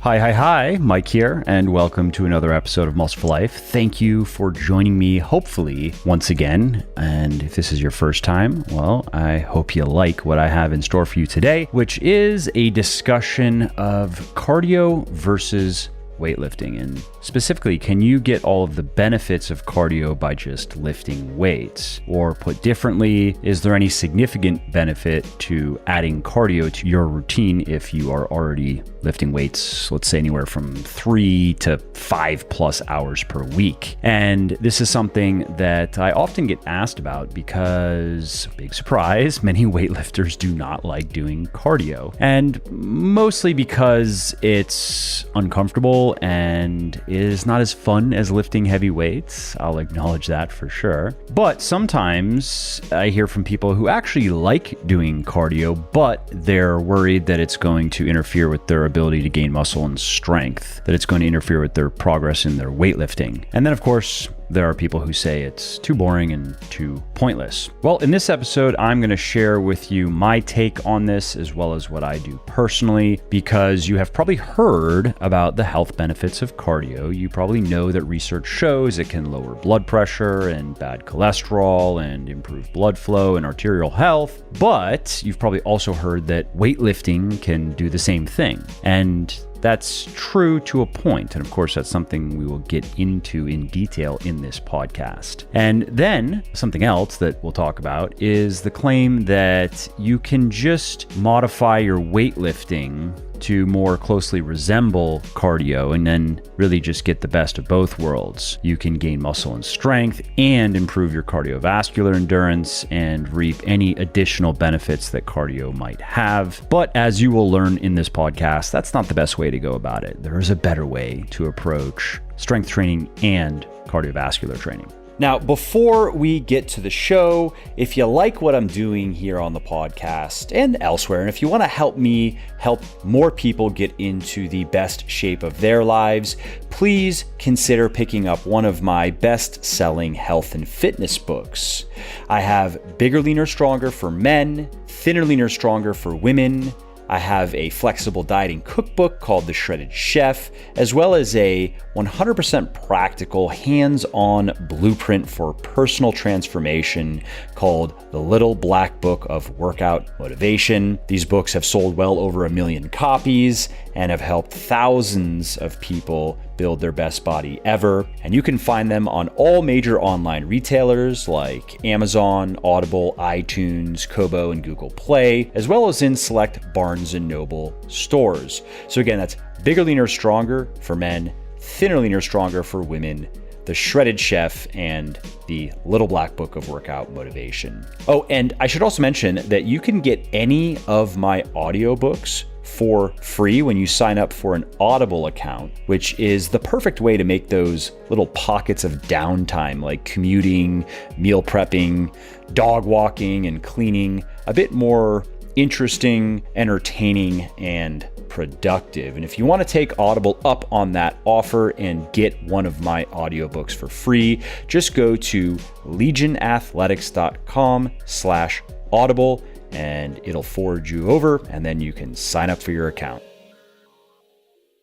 Hi, Mike here, and welcome to another episode of Muscle for Life. Thank you for joining me, hopefully, once again. And if this is your first time, well, I hope you like what I have in store for you today, which is a discussion of cardio versus weightlifting. And specifically, can you get all of the benefits of cardio by just lifting weights? Or put differently, is there any significant benefit to adding cardio to your routine if you are already lifting weights, let's say anywhere from 3 to 5+ hours per week? And this is something that I often get asked about because, big surprise, many weightlifters do not like doing cardio. And mostly because it's uncomfortable and is not as fun as lifting heavy weights. I'll acknowledge that for sure. But sometimes I hear from people who actually like doing cardio, but they're worried that it's going to interfere with their ability to gain muscle and strength, that it's going to interfere with their progress in their weightlifting. And then, of course, there are people who say it's too boring and too pointless. Well, in this episode, I'm going to share with you my take on this as well as what I do personally, because you have probably heard about the health benefits of cardio. You probably know that research shows it can lower blood pressure and bad cholesterol and improve blood flow and arterial health. But you've probably also heard that weightlifting can do the same thing. And that's true to a point. And of course, that's something we will get into in detail in this podcast. And then something else that we'll talk about is the claim that you can just modify your weightlifting to more closely resemble cardio and then really just get the best of both worlds. You can gain muscle and strength and improve your cardiovascular endurance and reap any additional benefits that cardio might have. But as you will learn in this podcast, that's not the best way to go about it. There is a better way to approach strength training and cardiovascular training. Now, before we get to the show, if you like what I'm doing here on the podcast and elsewhere, and if you want to help me help more people get into the best shape of their lives, please consider picking up one of my best-selling health and fitness books. I have Bigger, Leaner, Stronger for men, Thinner, Leaner, Stronger for women. I have a flexible dieting cookbook called The Shredded Chef, as well as a 100% practical, hands-on blueprint for personal transformation called The Little Black Book of Workout Motivation. These books have sold well over 1 million copies and have helped thousands of people build their best body ever. And you can find them on all major online retailers like Amazon, Audible, iTunes, Kobo, and Google Play, as well as in select Barnes & Noble stores. So again, that's Bigger, Leaner, Stronger for men, Thinner, Leaner, Stronger for women, The Shredded Chef, and The Little Black Book of Workout Motivation. Oh, and I should also mention that you can get any of my audiobooks for free when you sign up for an Audible account, which is the perfect way to make those little pockets of downtime like commuting, meal prepping, dog walking, and cleaning a bit more interesting, entertaining, and productive. And if you want to take Audible up on that offer and get one of my audiobooks for free, just go to legionathletics.com/audible and it'll forward you over, and then you can sign up for your account.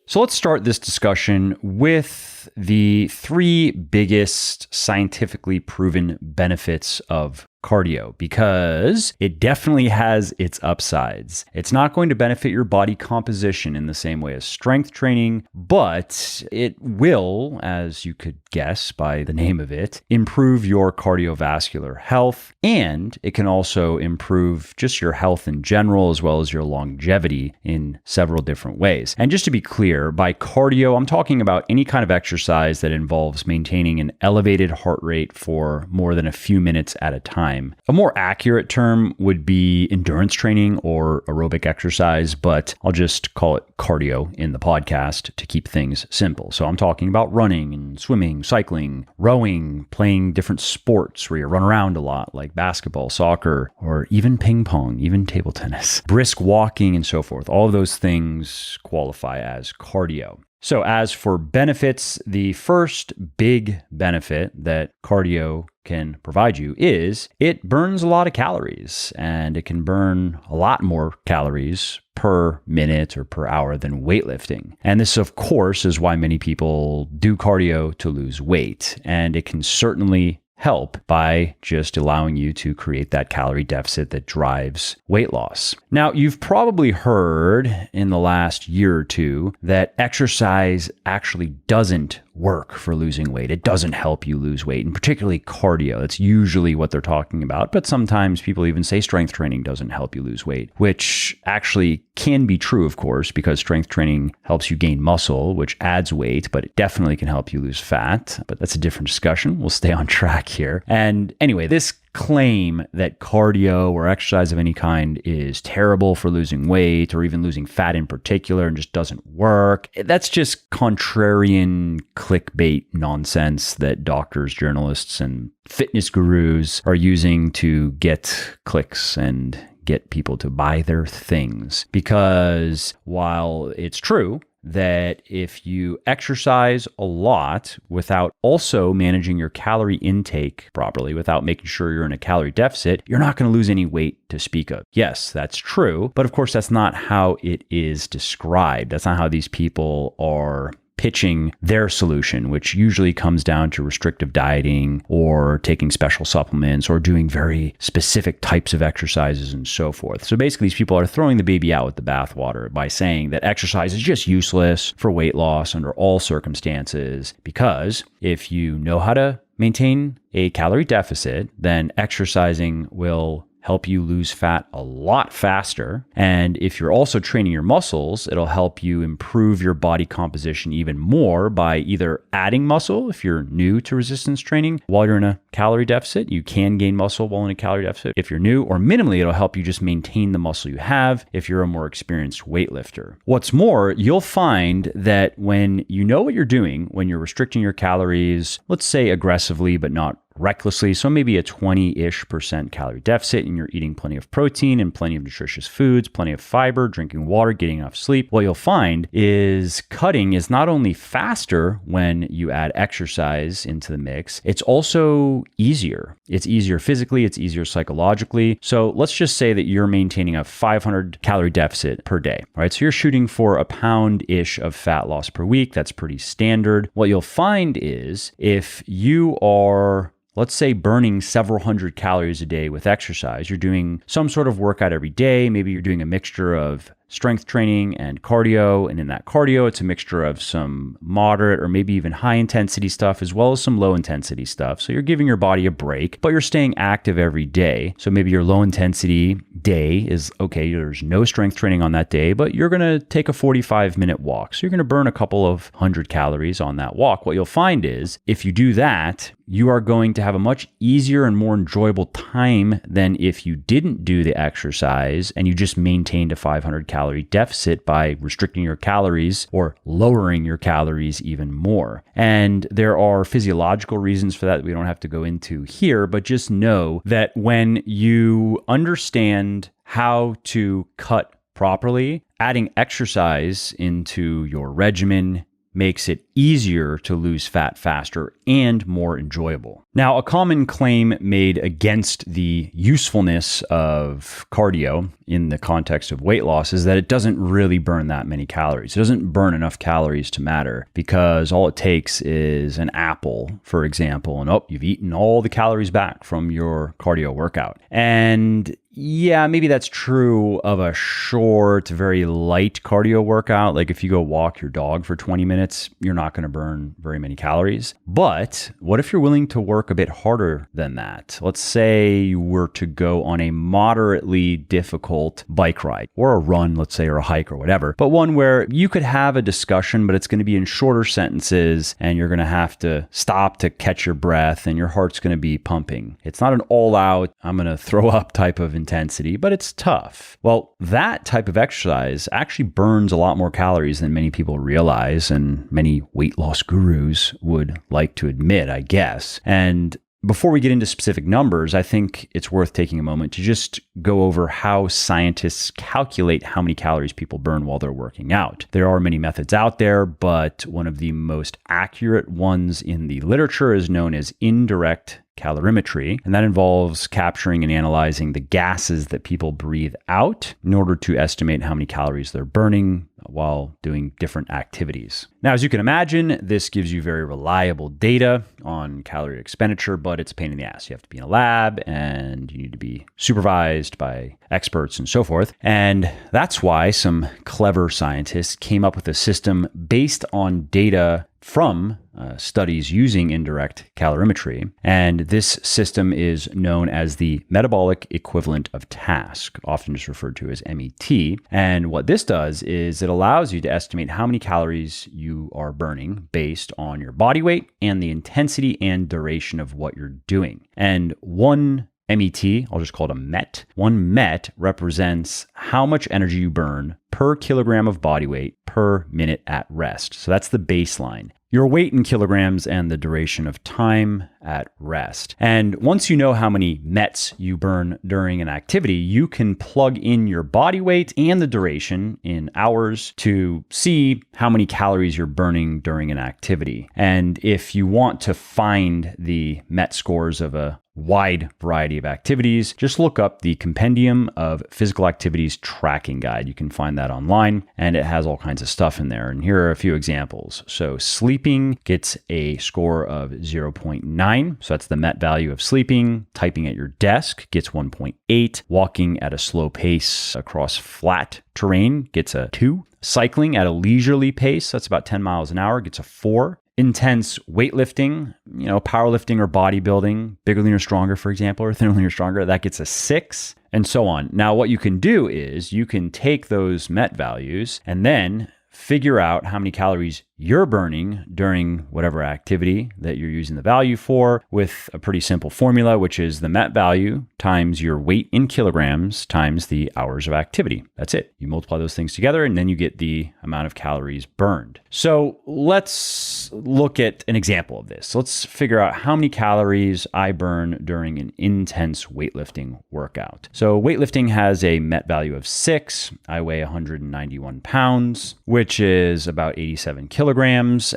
So let's start this discussion with the 3 biggest scientifically proven benefits of cardio, because it definitely has its upsides. It's not going to benefit your body composition in the same way as strength training, but it will, as you could guess by the name of it, improve your cardiovascular health, and it can also improve just your health in general as well as your longevity in several different ways. And just to be clear, by cardio, I'm talking about any kind of exercise that involves maintaining an elevated heart rate for more than a few minutes at a time. A more accurate term would be endurance training or aerobic exercise, but I'll just call it cardio in the podcast to keep things simple. So I'm talking about running and swimming, cycling, rowing, playing different sports where you run around a lot like basketball, soccer, or even ping pong, even table tennis, brisk walking and so forth. All of those things qualify as cardio. So as for benefits, the first big benefit that cardio can provide you is it burns a lot of calories, and it can burn a lot more calories per minute or per hour than weightlifting. And this, of course, is why many people do cardio to lose weight. And it can certainly help by just allowing you to create that calorie deficit that drives weight loss. Now, you've probably heard in the last year or two that exercise actually doesn't work for losing weight. It doesn't help you lose weight, and particularly cardio. That's usually what they're talking about. But sometimes people even say strength training doesn't help you lose weight, which actually can be true, of course, because strength training helps you gain muscle, which adds weight, but it definitely can help you lose fat. But that's a different discussion. We'll stay on track here. And anyway, this claim that cardio or exercise of any kind is terrible for losing weight or even losing fat in particular and just doesn't work, that's just contrarian clickbait nonsense that doctors, journalists, and fitness gurus are using to get clicks and get people to buy their things. Because while it's true that if you exercise a lot without also managing your calorie intake properly, without making sure you're in a calorie deficit, you're not going to lose any weight to speak of. Yes, that's true. But of course, that's not how it is described. That's not how these people are pitching their solution, which usually comes down to restrictive dieting or taking special supplements or doing very specific types of exercises and so forth. So basically, these people are throwing the baby out with the bathwater by saying that exercise is just useless for weight loss under all circumstances, because if you know how to maintain a calorie deficit, then exercising will help you lose fat a lot faster. And if you're also training your muscles, it'll help you improve your body composition even more by either adding muscle. If you're new to resistance training while you're in a calorie deficit, you can gain muscle while in a calorie deficit if you're new, or minimally, it'll help you just maintain the muscle you have if you're a more experienced weightlifter. What's more, you'll find that when you know what you're doing, when you're restricting your calories, let's say aggressively, but not recklessly, so maybe a 20-ish% calorie deficit, and you're eating plenty of protein and plenty of nutritious foods, plenty of fiber, drinking water, getting enough sleep, what you'll find is cutting is not only faster when you add exercise into the mix, it's also easier. It's easier physically, it's easier psychologically. So let's just say that you're maintaining a 500 calorie deficit per day, right? So you're shooting for a pound-ish of fat loss per week. That's pretty standard. What you'll find is if you are, let's say, burning several hundred calories a day with exercise, you're doing some sort of workout every day. Maybe you're doing a mixture of strength training and cardio. And in that cardio, it's a mixture of some moderate or maybe even high intensity stuff, as well as some low intensity stuff. So you're giving your body a break, but you're staying active every day. So maybe your low intensity day is, okay, there's no strength training on that day, but you're going to take a 45-minute walk. So you're going to burn a couple of 100 calories on that walk. What you'll find is if you do that, you are going to have a much easier and more enjoyable time than if you didn't do the exercise and you just maintained a 500 calorie deficit by restricting your calories or lowering your calories even more. And there are physiological reasons for that we don't have to go into here, but just know that when you understand how to cut properly, adding exercise into your regimen makes it easier to lose fat faster and more enjoyable. Now, a common claim made against the usefulness of cardio in the context of weight loss is that it doesn't really burn that many calories. It doesn't burn enough calories to matter, because all it takes is an apple, for example, and you've eaten all the calories back from your cardio workout. And yeah, maybe that's true of a short, very light cardio workout. Like if you go walk your dog for 20 minutes, you're not going to burn very many calories. But what if you're willing to work a bit harder than that? Let's say you were to go on a moderately difficult bike ride or a run, let's say, or a hike or whatever, but one where you could have a discussion, but it's going to be in shorter sentences and you're going to have to stop to catch your breath and your heart's going to be pumping. It's not an all-out, I'm going to throw up type of intensity, but it's tough. Well, that type of exercise actually burns a lot more calories than many people realize, and many weight loss gurus would like to admit, I guess. And before we get into specific numbers, I think it's worth taking a moment to just go over how scientists calculate how many calories people burn while they're working out. There are many methods out there, but one of the most accurate ones in the literature is known as indirect calorimetry, and that involves capturing and analyzing the gases that people breathe out in order to estimate how many calories they're burning while doing different activities. Now, as you can imagine, this gives you very reliable data on calorie expenditure, but it's a pain in the ass. You have to be in a lab and you need to be supervised by experts and so forth. And that's why some clever scientists came up with a system based on data from studies using indirect calorimetry. And this system is known as the metabolic equivalent of task, often just referred to as MET. And what this does is it allows you to estimate how many calories you are burning based on your body weight and the intensity and duration of what you're doing. And one MET, I'll just call it a MET. One MET represents how much energy you burn per kilogram of body weight per minute at rest. So that's the baseline. Your weight in kilograms and the duration of time at rest. And once you know how many METs you burn during an activity, you can plug in your body weight and the duration in hours to see how many calories you're burning during an activity. And if you want to find the MET scores of a wide variety of activities, just look up the Compendium of Physical Activities Tracking Guide. You can find that online, and it has all kinds of stuff in there. And here are a few examples. So sleeping gets a score of 0.9. So that's the MET value of sleeping. Typing at your desk gets 1.8. Walking at a slow pace across flat terrain gets a 2. Cycling at a leisurely pace, that's about 10 miles an hour, gets a 4. Intense weightlifting, powerlifting or bodybuilding, bigger, leaner, stronger, for example, or thinner, leaner, stronger, that gets a 6, and so on. Now, what you can do is you can take those MET values and then figure out how many calories you're burning during whatever activity that you're using the value for with a pretty simple formula, which is the MET value times your weight in kilograms times the hours of activity. That's it. You multiply those things together and then you get the amount of calories burned. So let's look at an example of this. Let's figure out how many calories I burn during an intense weightlifting workout. So weightlifting has a MET value of 6. I weigh 191 pounds, which is about 87 kilograms,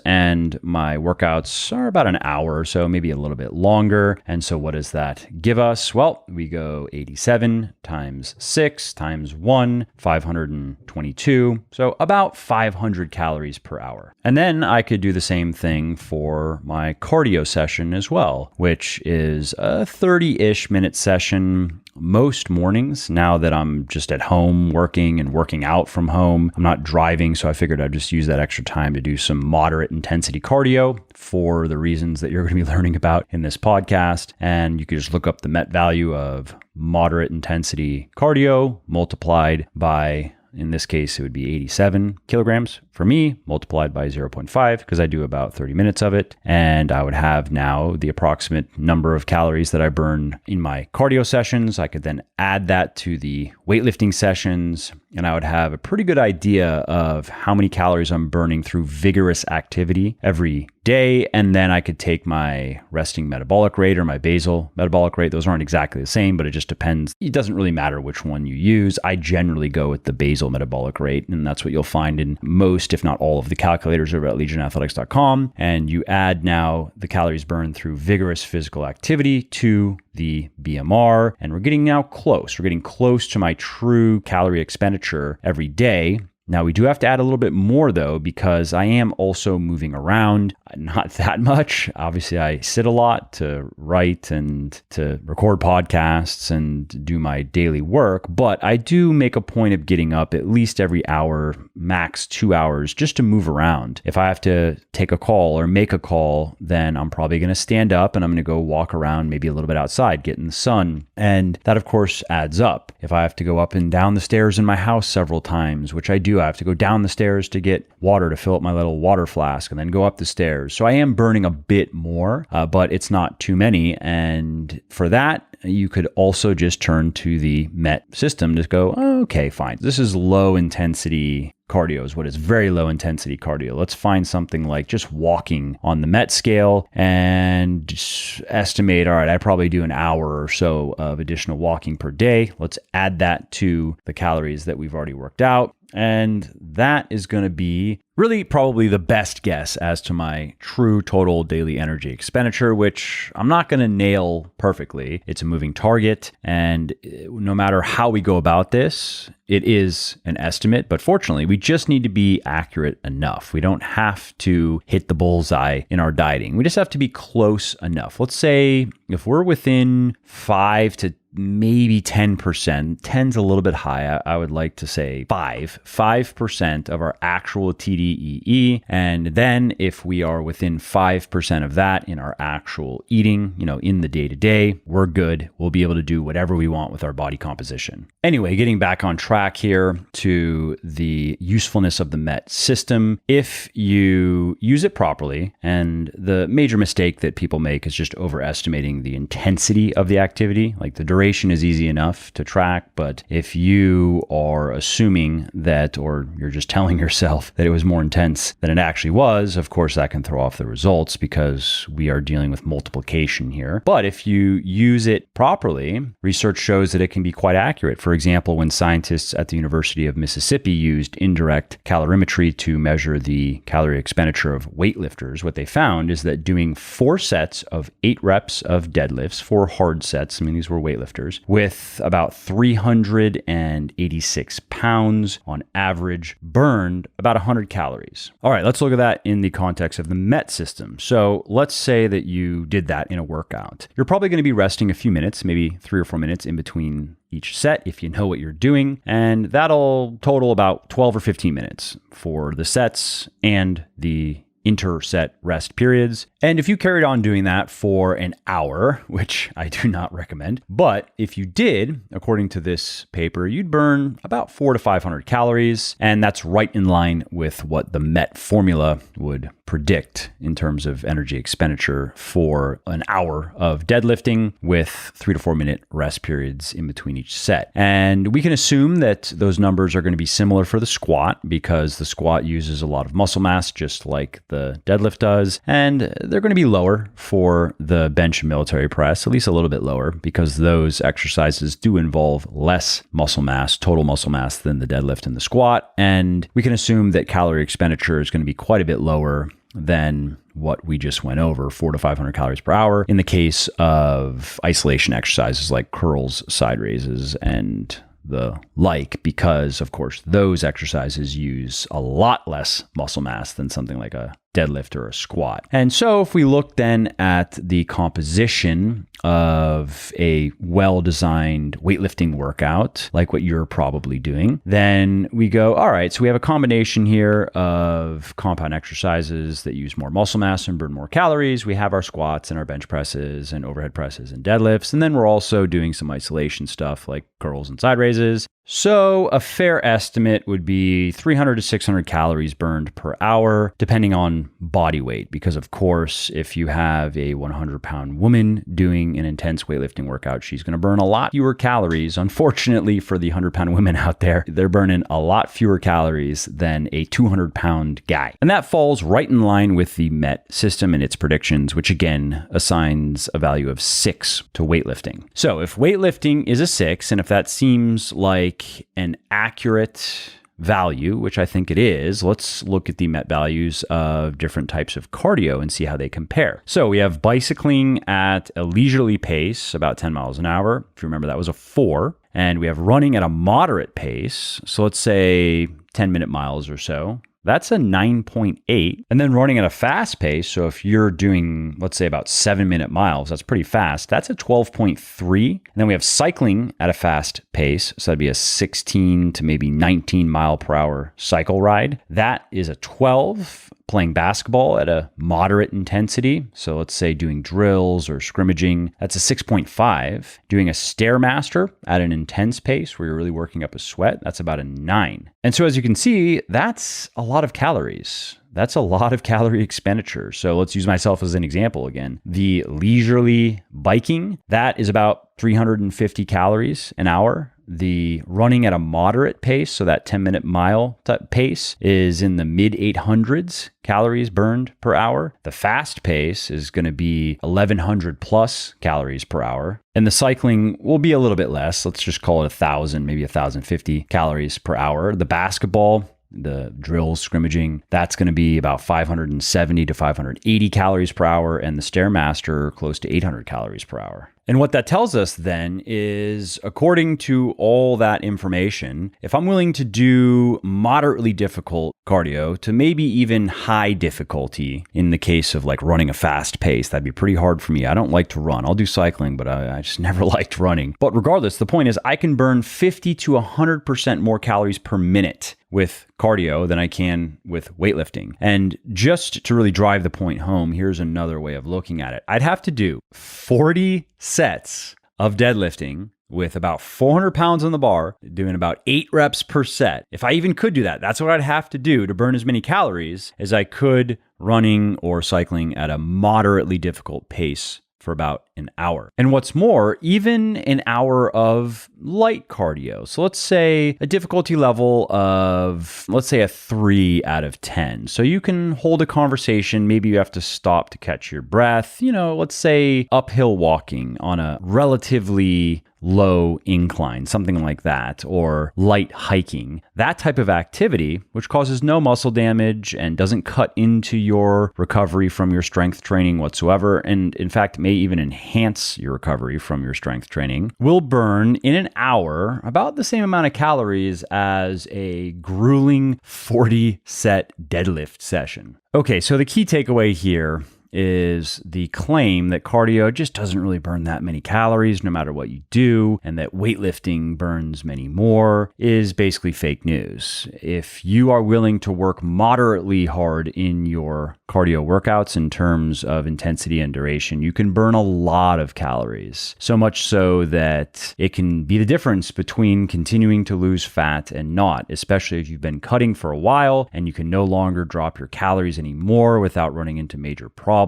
and my workouts are about an hour or so, maybe a little bit longer. And so what does that give us? Well, we go 87 times 6 times 1, 522. So about 500 calories per hour. And then I could do the same thing for my cardio session as well, which is a 30-ish minute session most mornings. Now that I'm just at home working and working out from home, I'm not driving, so I figured I'd just use that extra time to do some moderate intensity cardio for the reasons that you're going to be learning about in this podcast. And you could just look up the MET value of moderate intensity cardio multiplied by, in this case, it would be 87 kilograms for me, multiplied by 0.5, because I do about 30 minutes of it. And I would have now the approximate number of calories that I burn in my cardio sessions. I could then add that to the weightlifting sessions, and I would have a pretty good idea of how many calories I'm burning through vigorous activity every day. And then I could take my resting metabolic rate or my basal metabolic rate. Those aren't exactly the same, but it just depends. It doesn't really matter which one you use. I generally go with the basal metabolic rate, and that's what you'll find in most, if not all, of the calculators over at legionathletics.com. And you add now the calories burned through vigorous physical activity to the BMR, and we're getting now close. We're getting close to my true calorie expenditure every day. Now, we do have to add a little bit more, though, because I am also moving around, not that much. Obviously, I sit a lot to write and to record podcasts and do my daily work, but I do make a point of getting up at least every hour, max 2 hours, just to move around. If I have to take a call or make a call, then I'm probably going to stand up and I'm going to go walk around, maybe a little bit outside, get in the sun. And that, of course, adds up. If I have to go up and down the stairs in my house several times, which I do, I have to go down the stairs to get water to fill up my little water flask and then go up the stairs. So I am burning a bit more, but it's not too many. And for that, you could also just turn to the MET system to go, oh, okay, fine. This is low intensity cardio is what is very low intensity cardio. Let's find something like just walking on the MET scale and just estimate, all right, I probably do an hour or so of additional walking per day. Let's add that to the calories that we've already worked out. And that is going to be really probably the best guess as to my true total daily energy expenditure, which I'm not going to nail perfectly. It's a moving target. And no matter how we go about this, it is an estimate. But fortunately, we just need to be accurate enough. We don't have to hit the bullseye in our dieting. We just have to be close enough. Let's say if we're within 5 to maybe 10%, 10's a little bit high. I would like to say 5% of our actual TDEE. And then if we are within 5% of that in our actual eating, in the day to day, we're good. We'll be able to do whatever we want with our body composition. Anyway, getting back on track here to the usefulness of the MET system. If you use it properly, and the major mistake that people make is just overestimating the intensity of the activity, like the duration is easy enough to track, but if you are assuming that, or you're just telling yourself that it was more intense than it actually was, of course that can throw off the results because we are dealing with multiplication here. But if you use it properly, research shows that it can be quite accurate. For example, when scientists at the University of Mississippi used indirect calorimetry to measure the calorie expenditure of weightlifters, what they found is that doing 4 sets of 8 reps of deadlifts, 4 hard sets, these were weightlifters, with about 386 pounds on average, burned about 100 calories. All right, let's look at that in the context of the MET system. So let's say that you did that in a workout. You're probably going to be resting a few minutes, maybe 3 or 4 minutes in between each set if you know what you're doing. And that'll total about 12 or 15 minutes for the sets and the inter-set rest periods. And if you carried on doing that for an hour, which I do not recommend, but if you did, according to this paper, you'd burn about 400 to 500 calories. And that's right in line with what the MET formula would predict in terms of energy expenditure for an hour of deadlifting with 3 to 4 minute rest periods in between each set. And we can assume that those numbers are going to be similar for the squat because the squat uses a lot of muscle mass, just like the deadlift does. And they're going to be lower for the bench and military press, at least a little bit lower, because those exercises do involve less muscle mass, total muscle mass, than the deadlift and the squat. And we can assume that calorie expenditure is going to be quite a bit lower than what we just went over, 400 to 500 calories per hour in the case of isolation exercises like curls, side raises, and the like, because of course those exercises use a lot less muscle mass than something like a deadlift or a squat. And so if we look then at the composition of a well-designed weightlifting workout, like what you're probably doing, then we go, all right, so we have a combination here of compound exercises that use more muscle mass and burn more calories. We have our squats and our bench presses and overhead presses and deadlifts. And then we're also doing some isolation stuff like curls and side raises. So a fair estimate would be 300 to 600 calories burned per hour, depending on body weight. Because of course, if you have a 100-pound woman doing an intense weightlifting workout, she's going to burn a lot fewer calories. Unfortunately for the 100-pound women out there, they're burning a lot fewer calories than a 200-pound guy. And that falls right in line with the MET system and its predictions, which again assigns a value of 6 to weightlifting. So if weightlifting is a 6, and if that seems like an accurate value, which I think it is, let's look at the MET values of different types of cardio and see how they compare. So we have bicycling at a leisurely pace, about 10 miles an hour. If you remember, that was a 4. And we have running at a moderate pace. So let's say 10-minute miles or so. That's a 9.8. And then running at a fast pace, so if you're doing, let's say, about 7-minute miles, that's pretty fast. That's a 12.3. And then we have cycling at a fast pace. So that'd be a 16 to maybe 19 mile per hour cycle ride. That is a 12. Playing basketball at a moderate intensity, so let's say doing drills or scrimmaging, that's a 6.5. Doing a Stairmaster at an intense pace where you're really working up a sweat, that's about a 9. And so as you can see, that's a lot of calories. That's a lot of calorie expenditure. So let's use myself as an example again. The leisurely biking, that is about 350 calories an hour. The running at a moderate pace, so that 10-minute mile pace, is in the mid 800s calories burned per hour. The fast pace is going to be 1100 plus calories per hour. And the cycling will be a little bit less. Let's just call it 1,000, maybe 1,050 calories per hour. The basketball, the drills, scrimmaging, that's going to be about 570 to 580 calories per hour. And the Stairmaster, close to 800 calories per hour. And what that tells us then is, according to all that information, if I'm willing to do moderately difficult cardio to maybe even high difficulty, in the case of like running a fast pace, that'd be pretty hard for me. I don't like to run. I'll do cycling, but I just never liked running. But regardless, the point is I can burn 50 to 100% more calories per minute with cardio than I can with weightlifting. And just to really drive the point home, here's another way of looking at it. I'd have to do 40 sets of deadlifting with about 400 pounds on the bar, doing about 8 reps per set. If I even could do that, that's what I'd have to do to burn as many calories as I could running or cycling at a moderately difficult pace for about an hour. And what's more, even an hour of light cardio. So let's say a difficulty level of, let's say a 3 out of 10. So you can hold a conversation. Maybe you have to stop to catch your breath. Let's say uphill walking on a relatively low incline, something like that, or light hiking. That type of activity, which causes no muscle damage and doesn't cut into your recovery from your strength training whatsoever, and in fact may even enhance your recovery from your strength training, will burn in an hour about the same amount of calories as a grueling 40-set deadlift session. Okay, so the key takeaway here is the claim that cardio just doesn't really burn that many calories no matter what you do, and that weightlifting burns many more is basically fake news. If you are willing to work moderately hard in your cardio workouts in terms of intensity and duration, you can burn a lot of calories. So much so that it can be the difference between continuing to lose fat and not, especially if you've been cutting for a while and you can no longer drop your calories anymore without running into major problems.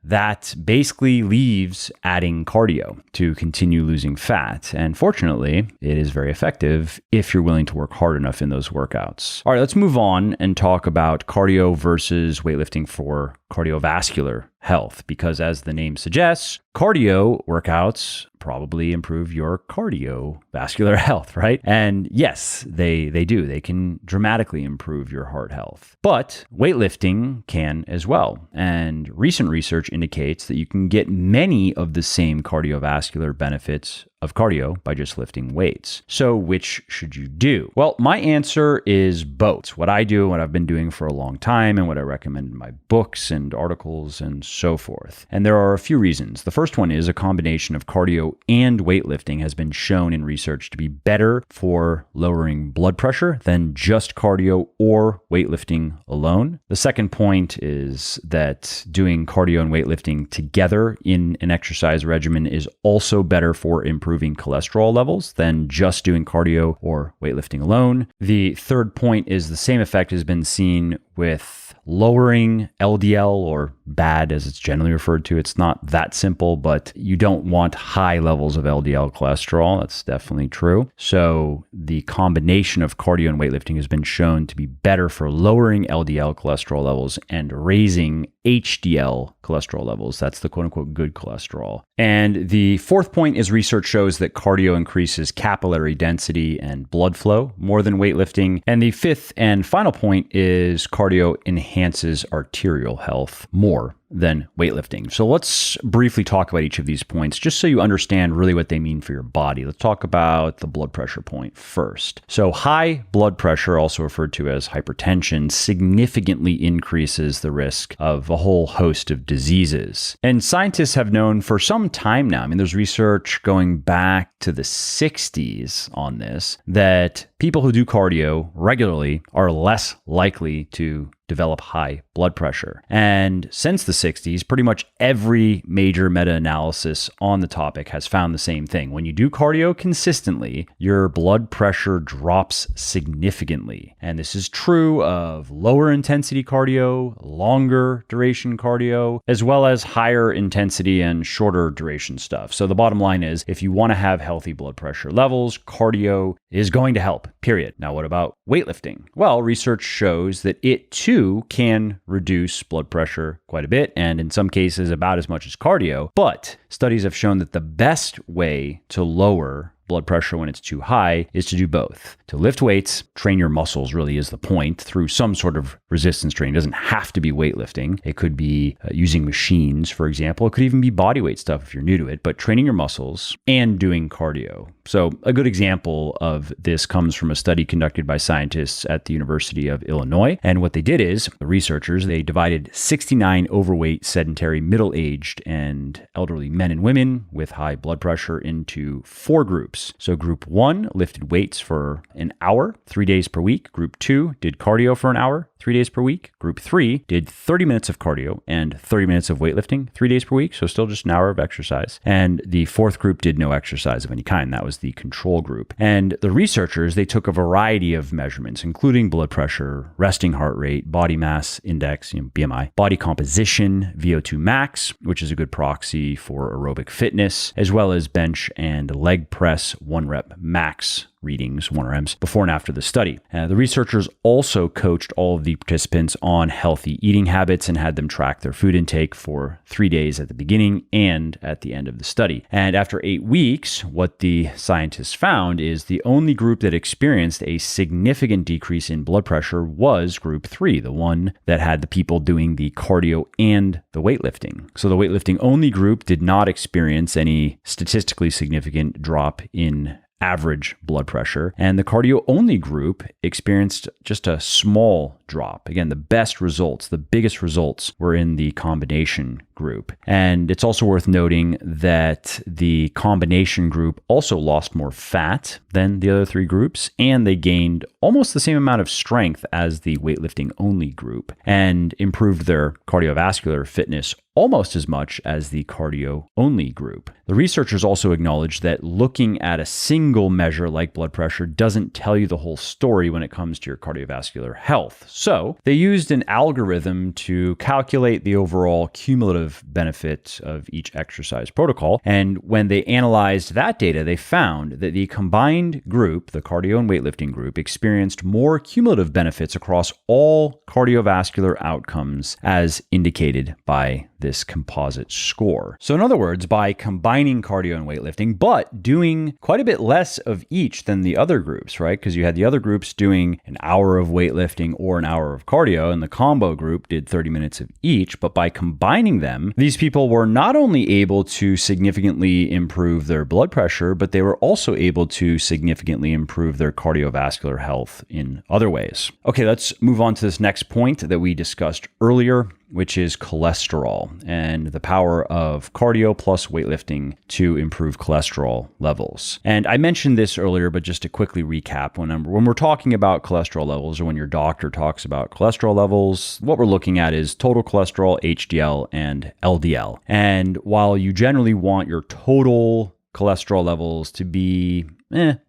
That basically leaves adding cardio to continue losing fat. And fortunately, it is very effective if you're willing to work hard enough in those workouts. All right, let's move on and talk about cardio versus weightlifting for cardiovascular health, because as the name suggests, cardio workouts probably improve your cardiovascular health, right? And yes, they do. They can dramatically improve your heart health. But weightlifting can as well. And recent research indicates that you can get many of the same cardiovascular benefits of cardio by just lifting weights. So which should you do? Well, my answer is both. What I do, what I've been doing for a long time, and what I recommend in my books and articles and so forth. And there are a few reasons. The first one is a combination of cardio and weightlifting has been shown in research to be better for lowering blood pressure than just cardio or weightlifting alone. The second point is that doing cardio and weightlifting together in an exercise regimen is also better for improving cholesterol levels than just doing cardio or weightlifting alone. The third point is the same effect has been seen with lowering LDL, or bad as it's generally referred to. It's not that simple, but you don't want high levels of LDL cholesterol. That's definitely true. So the combination of cardio and weightlifting has been shown to be better for lowering LDL cholesterol levels and raising HDL cholesterol levels. That's the quote unquote good cholesterol. And the fourth point is research shows that cardio increases capillary density and blood flow more than weightlifting. And the fifth and final point is cardio enhances arterial health more than weightlifting. So let's briefly talk about each of these points just so you understand really what they mean for your body. Let's talk about the blood pressure point first. So high blood pressure, also referred to as hypertension, significantly increases the risk of a whole host of diseases. And scientists have known for some time now, there's research going back to the 60s on this, that people who do cardio regularly are less likely to develop high blood pressure. And since the 60s, pretty much every major meta-analysis on the topic has found the same thing. When you do cardio consistently, your blood pressure drops significantly. And this is true of lower intensity cardio, longer duration cardio, as well as higher intensity and shorter duration stuff. So the bottom line is, if you want to have healthy blood pressure levels, cardio is going to help, period. Now, what about weightlifting? Well, research shows that it too can reduce blood pressure quite a bit, and in some cases about as much as cardio. But studies have shown that the best way to lower blood pressure when it's too high is to do both. To lift weights, train your muscles really is the point through some sort of resistance training. It doesn't have to be weightlifting. It could be using machines, for example. It could even be body weight stuff if you're new to it, but training your muscles and doing cardio. So a good example of this comes from a study conducted by scientists at the University of Illinois. And what they did is, the researchers, they divided 69 overweight, sedentary, middle-aged, and elderly men and women with high blood pressure into 4 groups. So group 1 lifted weights for an hour, 3 days per week. Group 2 did cardio for an hour, 3 days per week. Group 3 did 30 minutes of cardio and 30 minutes of weightlifting, 3 days per week. So still just an hour of exercise. And the 4th group did no exercise of any kind. That was the control group. And the researchers, they took a variety of measurements, including blood pressure, resting heart rate, body mass index, BMI, body composition, VO2 max, which is a good proxy for aerobic fitness, as well as bench and leg press 1 rep max readings, 1RMs, before and after the study. The researchers also coached all of the participants on healthy eating habits and had them track their food intake for 3 days at the beginning and at the end of the study. And after 8 weeks, what the scientists found is the only group that experienced a significant decrease in blood pressure was group 3, the one that had the people doing the cardio and the weightlifting. So the weightlifting only group did not experience any statistically significant drop in average blood pressure, and the cardio only group experienced just a small drop. Again, the best results, the biggest results were in the combination group. And it's also worth noting that the combination group also lost more fat than the other 3 groups, and they gained almost the same amount of strength as the weightlifting only group and improved their cardiovascular fitness almost as much as the cardio only group. The researchers also acknowledged that looking at a single measure like blood pressure doesn't tell you the whole story when it comes to your cardiovascular health. So they used an algorithm to calculate the overall cumulative benefit of each exercise protocol. And when they analyzed that data, they found that the combined group, the cardio and weightlifting group, experienced more cumulative benefits across all cardiovascular outcomes as indicated by this composite score. So in other words, by combining cardio and weightlifting, but doing quite a bit less of each than the other groups, right? Because you had the other groups doing an hour of weightlifting or an hour of cardio, and the combo group did 30 minutes of each. But by combining them, these people were not only able to significantly improve their blood pressure, but they were also able to significantly improve their cardiovascular health in other ways. Okay, let's move on to this next point that we discussed earlier, which is cholesterol and the power of cardio plus weightlifting to improve cholesterol levels. And I mentioned this earlier, but just to quickly recap, when we're talking about cholesterol levels, or when your doctor talks about cholesterol levels, what we're looking at is total cholesterol, HDL, and LDL. And while you generally want your total cholesterol levels to be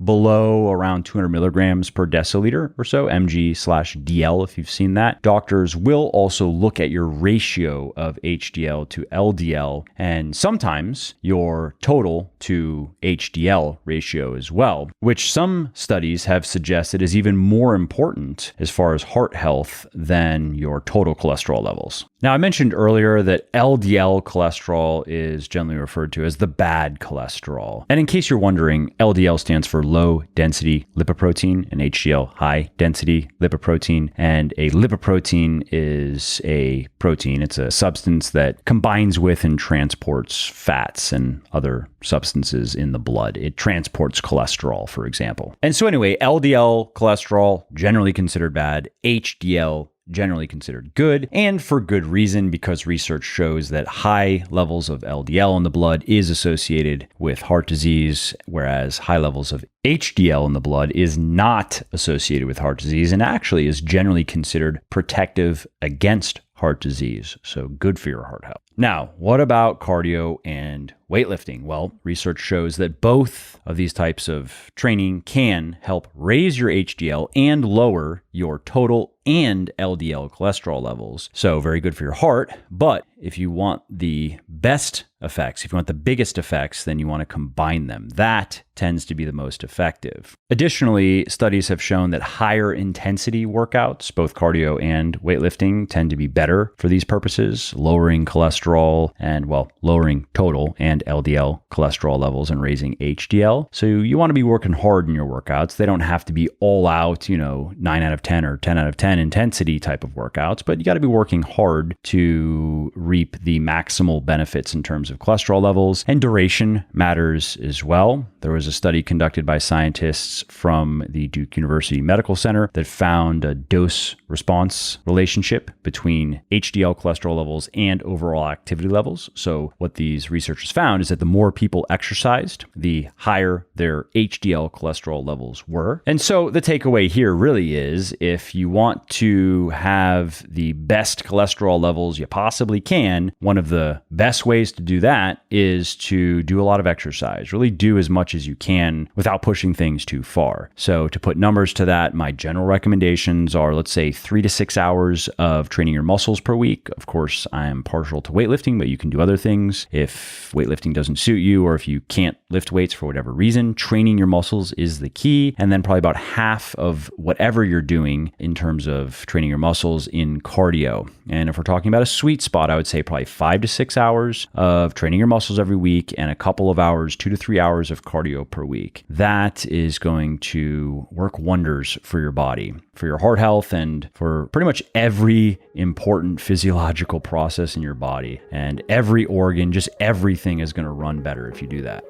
below around 200 milligrams per deciliter or so, mg/dl if you've seen that. Doctors will also look at your ratio of HDL to LDL and sometimes your total to HDL ratio as well, which some studies have suggested is even more important as far as heart health than your total cholesterol levels. Now, I mentioned earlier that LDL cholesterol is generally referred to as the bad cholesterol. And in case you're wondering, LDL stands for low density lipoprotein and HDL high density lipoprotein. And a lipoprotein is a protein. It's a substance that combines with and transports fats and other substances in the blood. It transports cholesterol, for example. And so anyway, LDL cholesterol, generally considered bad. HDL, generally considered good, and for good reason, because research shows that high levels of LDL in the blood is associated with heart disease, whereas high levels of HDL in the blood is not associated with heart disease and actually is generally considered protective against heart disease. So good for your heart health. Now, what about cardio and weightlifting? Well, research shows that both of these types of training can help raise your HDL and lower your total and LDL cholesterol levels. So very good for your heart. But if you want the best effects, if you want the biggest effects, then you want to combine them. That tends to be the most effective. Additionally, studies have shown that higher intensity workouts, both cardio and weightlifting, tend to be better for these purposes, lowering cholesterol and, well, lowering total and LDL cholesterol levels and raising HDL. So you want to be working hard in your workouts. They don't have to be all out, 9 out of 10 or 10 out of 10 intensity type of workouts, but you got to be working hard to reap the maximal benefits in terms of cholesterol levels, and duration matters as well. There was a study conducted by scientists from the Duke University Medical Center that found a dose-response relationship between HDL cholesterol levels and overall activity levels. So what these researchers found is that the more people exercised, the higher their HDL cholesterol levels were. And so the takeaway here really is, if you want to have the best cholesterol levels you possibly can, one of the best ways to do that is to do a lot of exercise. Really do as much as you can without pushing things too far. So to put numbers to that, my general recommendations are, let's say, 3 to 6 hours of training your muscles per week. Of course, I'm partial to weightlifting, but you can do other things. If weightlifting doesn't suit you, or if you can't lift weights for whatever reason, training your muscles is the key. And then probably about half of whatever you're doing in terms of training your muscles in cardio. And if we're talking about a sweet spot, I would say probably 5 to 6 hours of training your muscles every week and a couple of hours, 2 to 3 hours of cardio per week. That is going to work wonders for your body, for your heart health, and for pretty much every important physiological process in your body. And every organ, just everything is going to run better if you do that.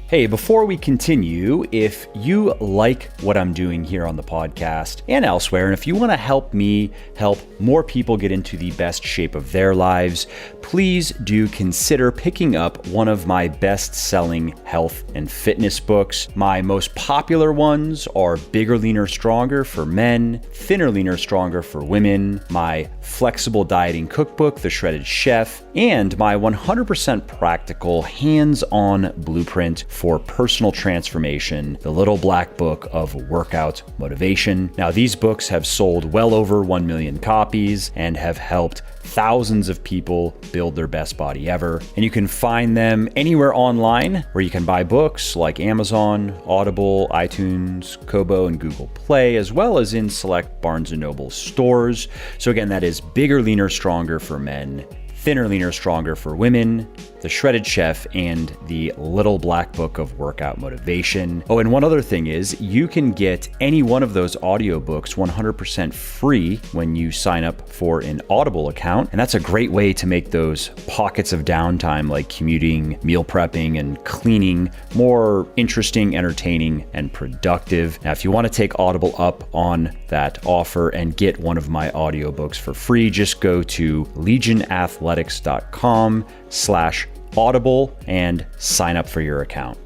Hey, before we continue, if you like what I'm doing here on the podcast and elsewhere, and if you want to help me help more people get into the best shape of their lives, please do consider picking up one of my best-selling health and fitness books. My most popular ones are Bigger, Leaner, Stronger for men, Thinner, Leaner, Stronger for women, my flexible dieting cookbook, The Shredded Chef, and my 100% practical hands-on blueprint for personal transformation, The Little Black Book of Workout Motivation. Now, these books have sold well over 1 million copies and have helped thousands of people build their best body ever. And you can find them anywhere online where you can buy books, like Amazon, Audible, iTunes, Kobo, and Google Play, as well as in select Barnes & Noble stores. So again, that is Bigger, Leaner, Stronger for men, Thinner, Leaner, Stronger for women, The Shredded Chef, and The Little Black Book of Workout Motivation. Oh, and one other thing is, you can get any one of those audiobooks 100% free when you sign up for an Audible account. And that's a great way to make those pockets of downtime, like commuting, meal prepping, and cleaning, more interesting, entertaining, and productive. Now, if you want to take Audible up on that offer and get one of my audiobooks for free, just go to legionathletics.com/audible and sign up for your account.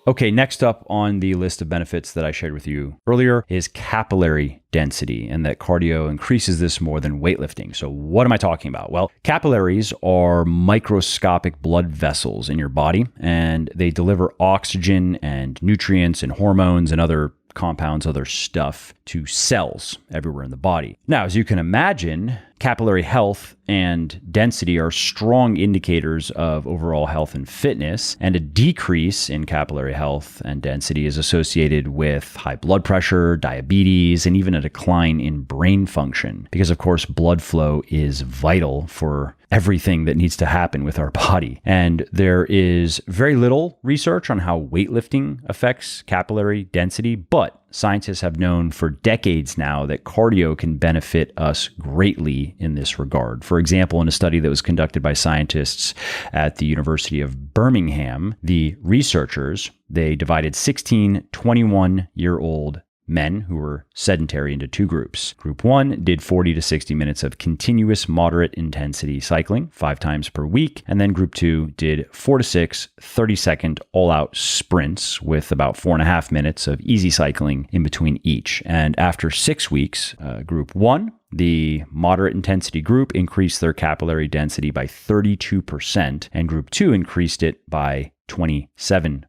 Okay, next up on the list of benefits that I shared with you earlier is capillary density, and that cardio increases this more than weightlifting. So what am I talking about? Well, capillaries are microscopic blood vessels in your body, and they deliver oxygen and nutrients and hormones and other compounds, other stuff to cells everywhere in the body. Now, as you can imagine, capillary health and density are strong indicators of overall health and fitness, and a decrease in capillary health and density is associated with high blood pressure, diabetes, and even a decline in brain function, because of course blood flow is vital for everything that needs to happen with our body. And there is very little research on how weightlifting affects capillary density, but scientists have known for decades now that cardio can benefit us greatly in this regard. For example, in a study that was conducted by scientists at the University of Birmingham, the researchers, they divided 16 21-year-old men who were sedentary into two groups. Group 1 did 40 to 60 minutes of continuous moderate intensity cycling 5 times per week. And then Group 2 did 4 to 6 30-second all-out sprints with about 4.5 minutes of easy cycling in between each. And after 6 weeks, Group 1, the moderate intensity group, increased their capillary density by 32%, and Group 2 increased it by 27%.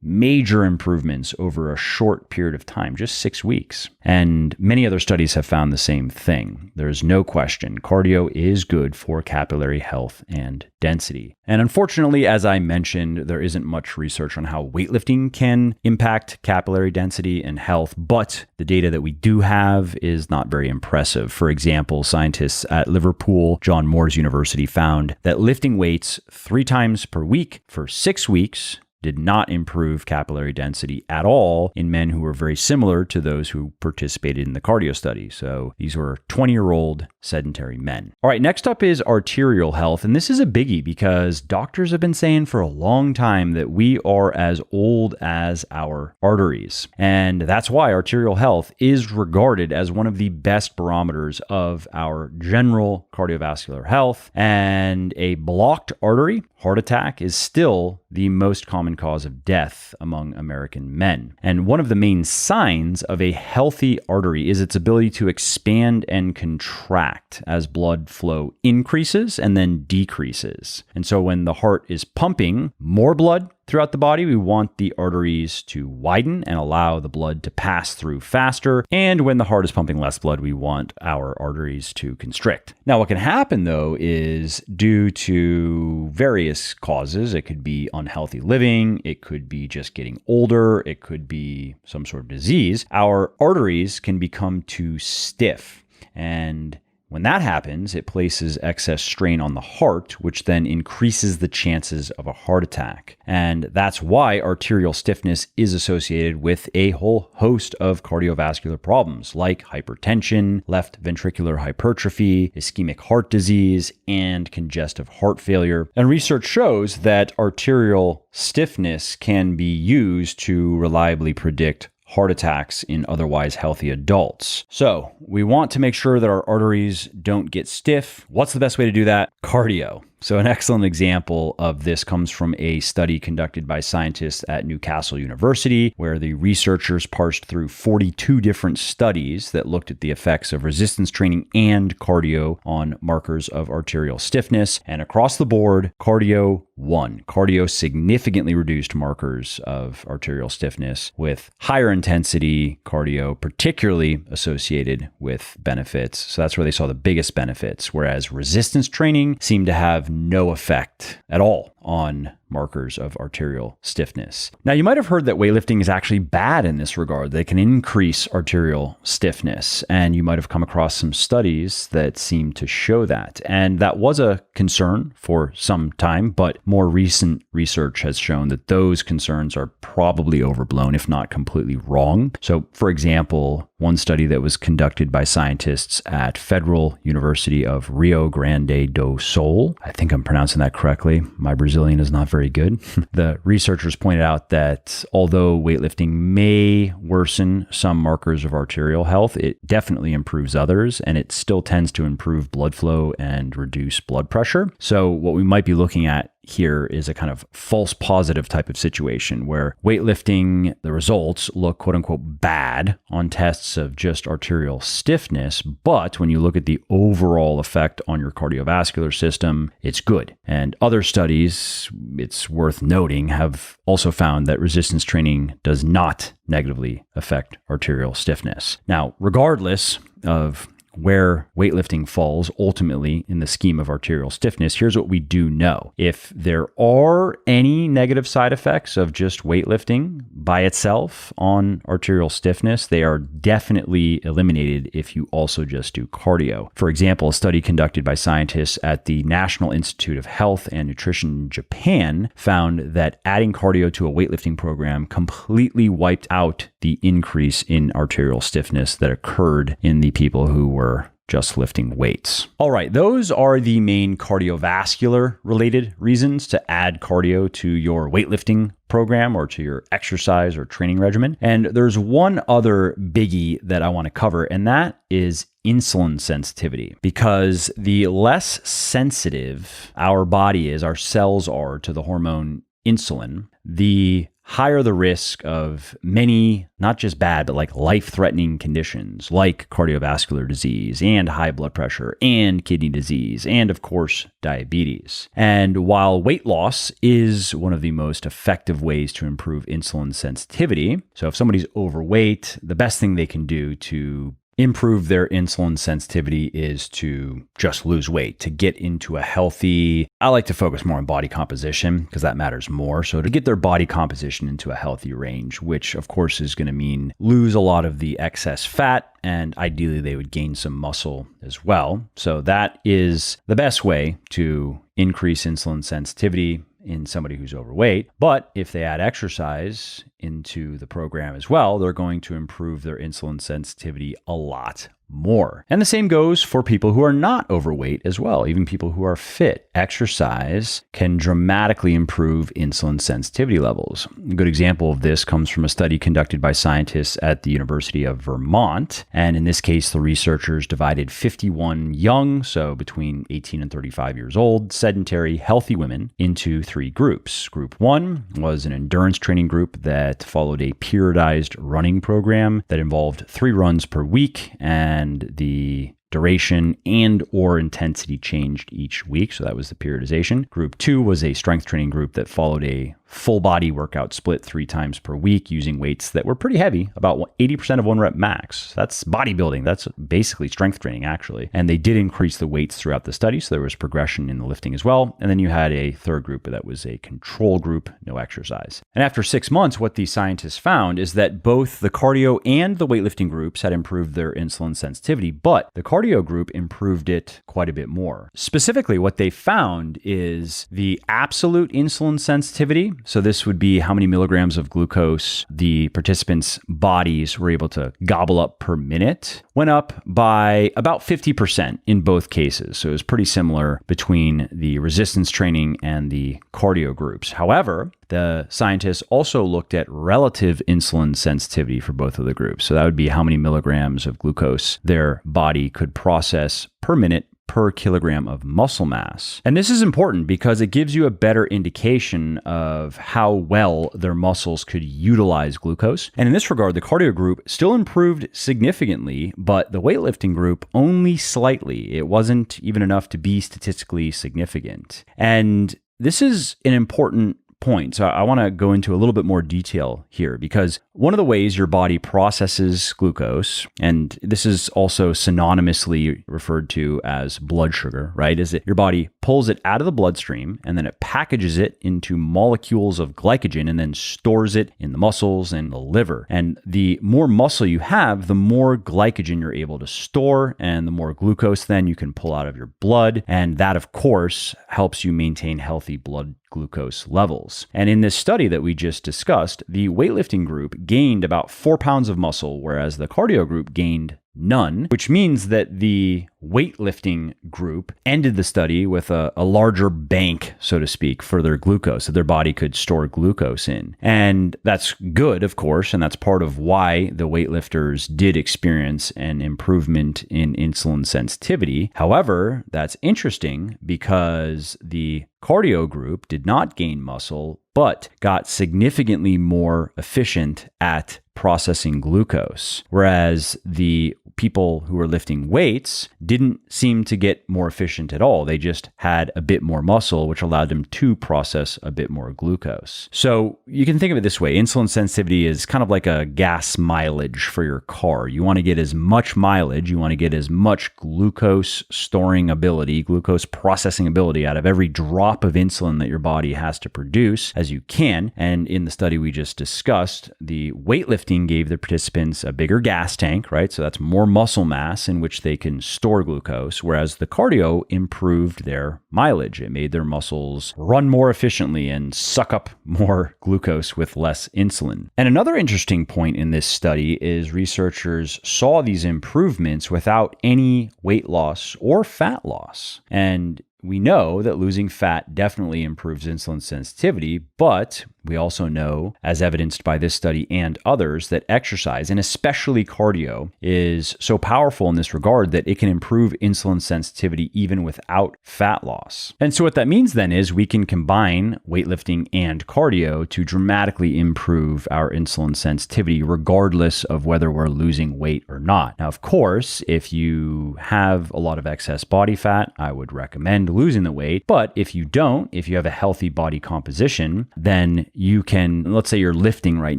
Major improvements over a short period of time, just 6 weeks. And many other studies have found the same thing. There's no question, cardio is good for capillary health and density. And unfortunately, as I mentioned, there isn't much research on how weightlifting can impact capillary density and health, but the data that we do have is not very impressive. For example, scientists at Liverpool John Moores University found that lifting weights 3 times per week for 6 weeks did not improve capillary density at all in men who were very similar to those who participated in the cardio study. So these were 20-year-old sedentary men. All right, next up is arterial health. And this is a biggie because doctors have been saying for a long time that we are as old as our arteries. And that's why arterial health is regarded as one of the best barometers of our general cardiovascular health. And a blocked artery, heart attack, is still the most common cause of death among American men. And one of the main signs of a healthy artery is its ability to expand and contract as blood flow increases and then decreases. And so when the heart is pumping more blood throughout the body, we want the arteries to widen and allow the blood to pass through faster. And when the heart is pumping less blood, we want our arteries to constrict. Now, what can happen though is due to various causes. It could be unhealthy living. It could be just getting older. It could be some sort of disease. Our arteries can become too stiff. And when that happens, it places excess strain on the heart, which then increases the chances of a heart attack. And that's why arterial stiffness is associated with a whole host of cardiovascular problems like hypertension, left ventricular hypertrophy, ischemic heart disease, and congestive heart failure. And research shows that arterial stiffness can be used to reliably predict heart attacks in otherwise healthy adults. So we want to make sure that our arteries don't get stiff. What's the best way to do that? Cardio. So an excellent example of this comes from a study conducted by scientists at Newcastle University, where the researchers parsed through 42 different studies that looked at the effects of resistance training and cardio on markers of arterial stiffness. And across the board, cardio won. Cardio significantly reduced markers of arterial stiffness, with higher intensity cardio particularly associated with benefits. So that's where they saw the biggest benefits, whereas resistance training seemed to have no effect at all on markers of arterial stiffness. Now, you might have heard that weightlifting is actually bad in this regard. They can increase arterial stiffness, and you might have come across some studies that seem to show that. And that was a concern for some time, but more recent research has shown that those concerns are probably overblown, if not completely wrong. So, for example, one study that was conducted by scientists at Federal University of Rio Grande do Sul, I think I'm pronouncing that correctly. My Brazilian is not very good. The researchers pointed out that although weightlifting may worsen some markers of arterial health, it definitely improves others, and it still tends to improve blood flow and reduce blood pressure. So what we might be looking at here is a kind of false positive type of situation where weightlifting, the results look quote unquote bad on tests of just arterial stiffness, but when you look at the overall effect on your cardiovascular system, it's good. And other studies, it's worth noting, have also found that resistance training does not negatively affect arterial stiffness. Now, regardless of where weightlifting falls ultimately in the scheme of arterial stiffness, here's what we do know. If there are any negative side effects of just weightlifting by itself on arterial stiffness, they are definitely eliminated if you also just do cardio. For example, a study conducted by scientists at the National Institute of Health and Nutrition in Japan found that adding cardio to a weightlifting program completely wiped out the increase in arterial stiffness that occurred in the people who were just lifting weights. All right, those are the main cardiovascular related reasons to add cardio to your weightlifting program or to your exercise or training regimen. And there's one other biggie that I want to cover, and that is insulin sensitivity. Because the less sensitive our body is, our cells are to the hormone insulin, the higher the risk of many, not just bad, but like life-threatening conditions like cardiovascular disease and high blood pressure and kidney disease and, of course, diabetes. And while weight loss is one of the most effective ways to improve insulin sensitivity, so if somebody's overweight, the best thing they can do to improve their insulin sensitivity is to just lose weight, to get into a healthy, I like to focus more on body composition because that matters more. So to get their body composition into a healthy range, which of course is going to mean lose a lot of the excess fat, and ideally they would gain some muscle as well. So that is the best way to increase insulin sensitivity in somebody who's overweight. But if they add exercise into the program as well, they're going to improve their insulin sensitivity a lot more. And the same goes for people who are not overweight as well, even people who are fit. Exercise can dramatically improve insulin sensitivity levels. A good example of this comes from a study conducted by scientists at the University of Vermont. And in this case, the researchers divided 51 young, so between 18 and 35 years old, sedentary, healthy women into 3 groups. Group 1 was an endurance training group that followed a periodized running program that involved 3 runs per week, and the duration and or intensity changed each week. So that was the periodization. Group 2 was a strength training group that followed a full body workout split 3 times per week using weights that were pretty heavy, about 80% of 1 rep max. That's bodybuilding. That's basically strength training, actually. And they did increase the weights throughout the study, so there was progression in the lifting as well. And then you had a third group that was a control group, no exercise. And after 6 months, what these scientists found is that both the cardio and the weightlifting groups had improved their insulin sensitivity, but the cardio group improved it quite a bit more. Specifically, what they found is the absolute insulin sensitivity. So this would be how many milligrams of glucose the participants' bodies were able to gobble up per minute, went up by about 50% in both cases. So it was pretty similar between the resistance training and the cardio groups. However, the scientists also looked at relative insulin sensitivity for both of the groups. So that would be how many milligrams of glucose their body could process per minute per kilogram of muscle mass. And this is important because it gives you a better indication of how well their muscles could utilize glucose. And in this regard, the cardio group still improved significantly, but the weightlifting group only slightly. It wasn't even enough to be statistically significant. And this is an important point. So I want to go into a little bit more detail here, because one of the ways your body processes glucose, and this is also synonymously referred to as blood sugar, right? Is that your body pulls it out of the bloodstream and then it packages it into molecules of glycogen and then stores it in the muscles and the liver. And the more muscle you have, the more glycogen you're able to store, and the more glucose then you can pull out of your blood. And that, of course, helps you maintain healthy blood glucose levels. And in this study that we just discussed, the weightlifting group gained about 4 pounds of muscle, whereas the cardio group gained none, which means that the weightlifting group ended the study with a larger bank, so to speak, for their glucose that their body could store glucose in. And that's good, of course, and that's part of why the weightlifters did experience an improvement in insulin sensitivity. However, that's interesting because the cardio group did not gain muscle, but got significantly more efficient at processing glucose, whereas the people who were lifting weights didn't seem to get more efficient at all. They just had a bit more muscle, which allowed them to process a bit more glucose. So you can think of it this way. Insulin sensitivity is kind of like a gas mileage for your car. You want to get as much mileage, you want to get as much glucose storing ability, glucose processing ability out of every drop of insulin that your body has to produce as you can. And in the study we just discussed, the weightlifting gave the participants a bigger gas tank, right? So that's more muscle mass in which they can store glucose, whereas the cardio improved their mileage. It made their muscles run more efficiently and suck up more glucose with less insulin. And another interesting point in this study is researchers saw these improvements without any weight loss or fat loss. And we know that losing fat definitely improves insulin sensitivity, but we also know, as evidenced by this study and others, that exercise, and especially cardio, is so powerful in this regard that it can improve insulin sensitivity even without fat loss. And so what that means then is we can combine weightlifting and cardio to dramatically improve our insulin sensitivity regardless of whether we're losing weight or not. Now, of course, if you have a lot of excess body fat, I would recommend losing the weight. But if you don't, if you have a healthy body composition, then you can, let's say you're lifting right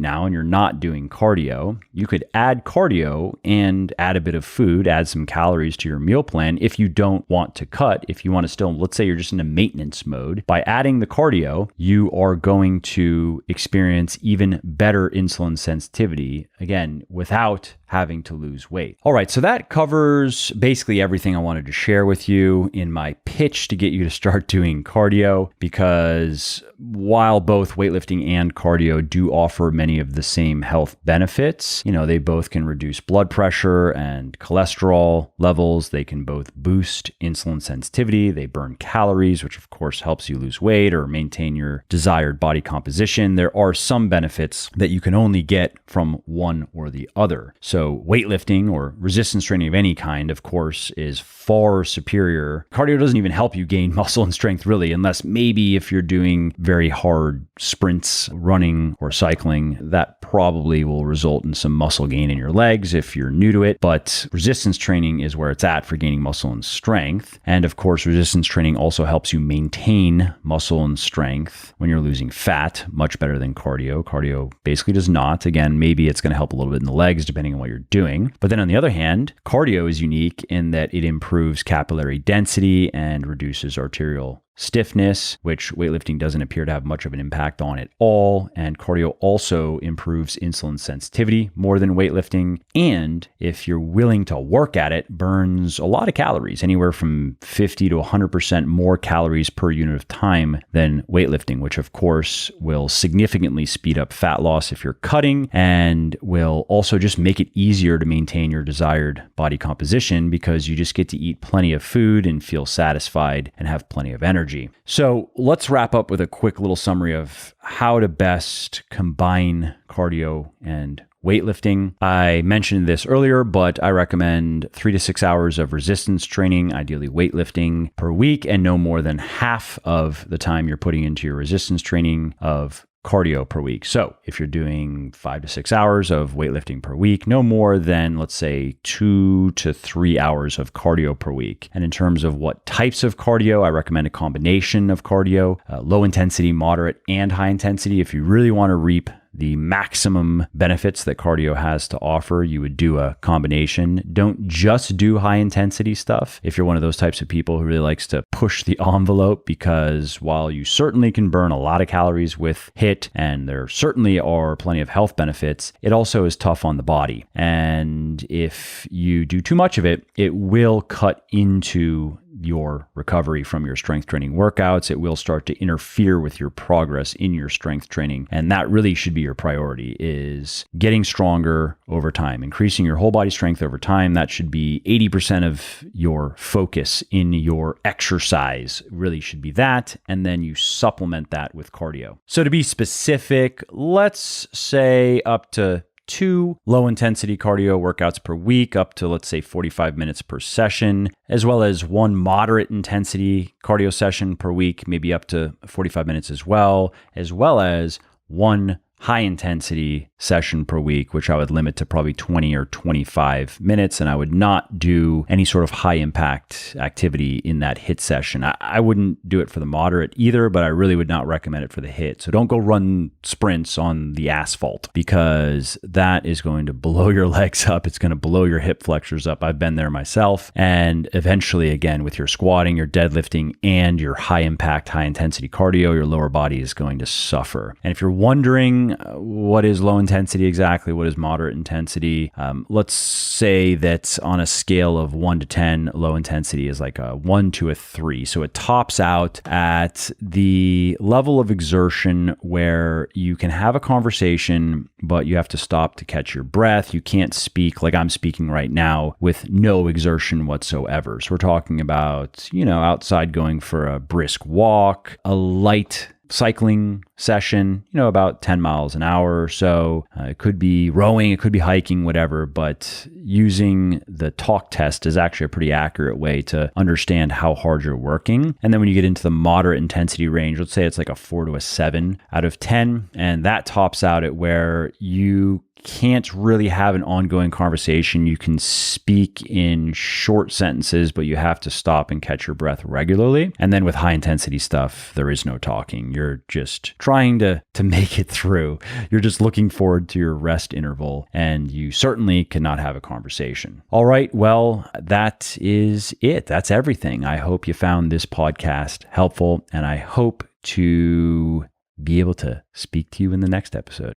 now and you're not doing cardio, you could add cardio and add a bit of food, add some calories to your meal plan if you don't want to cut. If you want to still, let's say you're just in a maintenance mode, by adding the cardio, you are going to experience even better insulin sensitivity, again, without having to lose weight. All right, so that covers basically everything I wanted to share with you in my pitch to get you to start doing cardio, because while both weightlifting and cardio do offer many of the same health benefits, they both can reduce blood pressure and cholesterol levels. They can both boost insulin sensitivity. They burn calories, which of course helps you lose weight or maintain your desired body composition. There are some benefits that you can only get from one or the other. So weightlifting or resistance training of any kind, of course, is far superior. Cardio doesn't even help you gain muscle and strength really, unless maybe if you're doing very hard sprints, running or cycling, that probably will result in some muscle gain in your legs if you're new to it. But resistance training is where it's at for gaining muscle and strength. And of course, resistance training also helps you maintain muscle and strength when you're losing fat, much better than cardio. Cardio basically does not. Again, maybe it's going to help a little bit in the legs depending on what you're doing. But then on the other hand, cardio is unique in that it improves capillary density and reduces arterial stiffness, which weightlifting doesn't appear to have much of an impact on at all. And cardio also improves insulin sensitivity more than weightlifting. And if you're willing to work at it, burns a lot of calories, anywhere from 50 to 100% more calories per unit of time than weightlifting, which of course will significantly speed up fat loss if you're cutting, and will also just make it easier to maintain your desired body composition because you just get to eat plenty of food and feel satisfied and have plenty of energy. So let's wrap up with a quick little summary of how to best combine cardio and weightlifting. I mentioned this earlier, but I recommend 3 to 6 hours of resistance training, ideally weightlifting per week, and no more than half of the time you're putting into your resistance training of cardio per week. So if you're doing 5 to 6 hours of weightlifting per week, no more than, let's say, 2 to 3 hours of cardio per week. And in terms of what types of cardio, I recommend a combination of cardio, low intensity, moderate, and high intensity. If you really want to reap the maximum benefits that cardio has to offer, you would do a combination. Don't just do high intensity stuff if you're one of those types of people who really likes to push the envelope, because while you certainly can burn a lot of calories with HIIT, and there certainly are plenty of health benefits, it also is tough on the body. And if you do too much of it, it will cut into your recovery from your strength training workouts. It will start to interfere with your progress in your strength training. And that really should be your priority, is getting stronger over time, increasing your whole body strength over time. That should be 80% of your focus in your exercise, really should be that. And then you supplement that with cardio. So to be specific, let's say up to 2 low-intensity cardio workouts per week, up to, let's say, 45 minutes per session, as well as 1 moderate-intensity cardio session per week, maybe up to 45 minutes as well as 1 high-intensity session per week, which I would limit to probably 20 or 25 minutes. And I would not do any sort of high-impact activity in that HIIT session. I wouldn't do it for the moderate either, but I really would not recommend it for the HIIT. So don't go run sprints on the asphalt, because that is going to blow your legs up. It's going to blow your hip flexors up. I've been there myself. And eventually, again, with your squatting, your deadlifting, and your high-impact, high-intensity cardio, your lower body is going to suffer. And if you're wondering what is low intensity exactly? What is moderate intensity? Let's say that on a scale of 1 to 10, low intensity is like a 1 to a 3. So it tops out at the level of exertion where you can have a conversation, but you have to stop to catch your breath. You can't speak like I'm speaking right now with no exertion whatsoever. So we're talking about, outside going for a brisk walk, a light cycling session, about 10 miles an hour or so. It could be rowing, it could be hiking, whatever, but using the talk test is actually a pretty accurate way to understand how hard you're working. And then when you get into the moderate intensity range, let's say it's like a 4 to a 7 out of 10, and that tops out at where you can't really have an ongoing conversation. You can speak in short sentences, but you have to stop and catch your breath regularly. And then with high intensity stuff, there is no talking. You're just trying to make it through. You're just looking forward to your rest interval, and you certainly cannot have a conversation. All right. Well, that is it. That's everything. I hope you found this podcast helpful, and I hope to be able to speak to you in the next episode.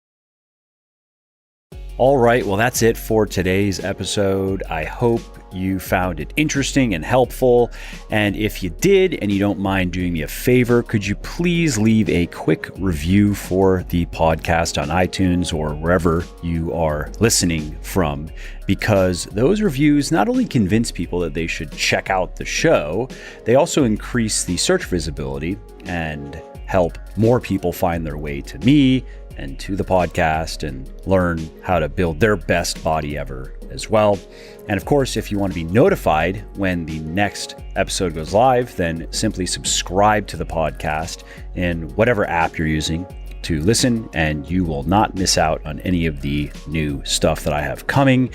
All right, well, that's it for today's episode. I hope you found it interesting and helpful. And if you did, and you don't mind doing me a favor, could you please leave a quick review for the podcast on iTunes or wherever you are listening from? Because those reviews not only convince people that they should check out the show, they also increase the search visibility and help more people find their way to me and to the podcast and learn how to build their best body ever as well. And of course, if you want to be notified when the next episode goes live, then simply subscribe to the podcast in whatever app you're using to listen, and you will not miss out on any of the new stuff that I have coming.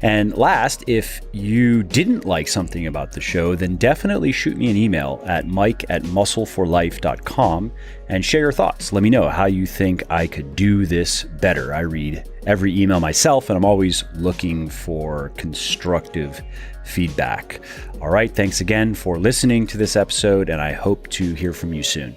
And last, if you didn't like something about the show, then definitely shoot me an email at mike@muscleforlife.com and share your thoughts. Let me know how you think I could do this better. I read every email myself, and I'm always looking for constructive feedback. All right, thanks again for listening to this episode, and I hope to hear from you soon.